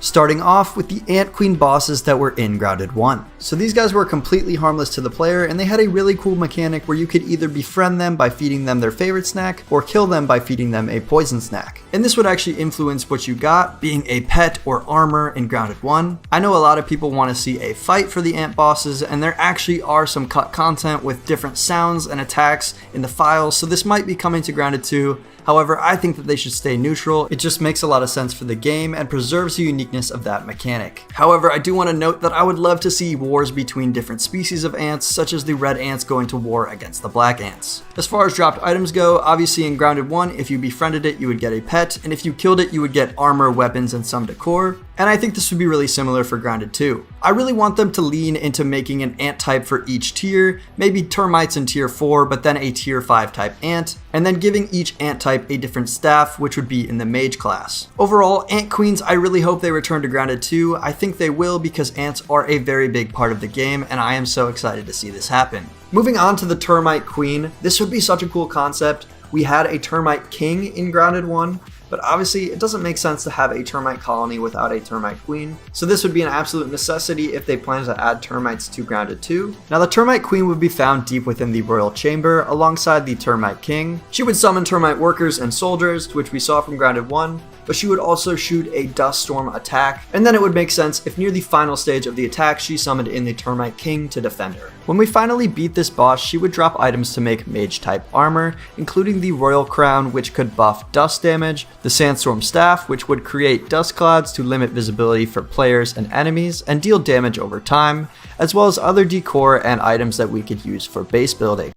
Starting off with the Ant Queen bosses that were in Grounded 1. So these guys were completely harmless to the player, and they had a really cool mechanic where you could either befriend them by feeding them their favorite snack, or kill them by feeding them a poison snack. And this would actually influence what you got, being a pet or armor in Grounded 1. I know a lot of people want to see a fight for the ant bosses, and there actually are some cut content with different sounds and attacks in the files, so this might be coming to Grounded 2. However, I think that they should stay neutral. It just makes a lot of sense for the game and preserves the uniqueness of that mechanic. However, I do want to note that I would love to see wars between different species of ants, such as the red ants going to war against the black ants. As far as dropped items go, obviously in Grounded 1, if you befriended it, you would get a pet, and if you killed it, you would get armor, weapons, and some decor. And I think this would be really similar for Grounded 2. I really want them to lean into making an ant type for each tier, maybe termites in tier 4, but then a tier 5 type ant, and then giving each ant type a different staff, which would be in the mage class. Overall, ant queens, I really hope they return to Grounded 2. I think they will because ants are a very big part of the game, and I am so excited to see this happen. Moving on to the Termite Queen, this would be such a cool concept. We had a Termite King in Grounded 1, but obviously it doesn't make sense to have a termite colony without a termite queen. So this would be an absolute necessity if they plan to add termites to Grounded 2. Now the termite queen would be found deep within the royal chamber alongside the termite king. She would summon termite workers and soldiers, which we saw from Grounded 1, but she would also shoot a dust storm attack, and then it would make sense if near the final stage of the attack she summoned in the termite king to defend her. When we finally beat this boss, she would drop items to make mage type armor, including the royal crown, which could buff dust damage, the sandstorm staff, which would create dust clouds to limit visibility for players and enemies and deal damage over time, as well as other decor and items that we could use for base building.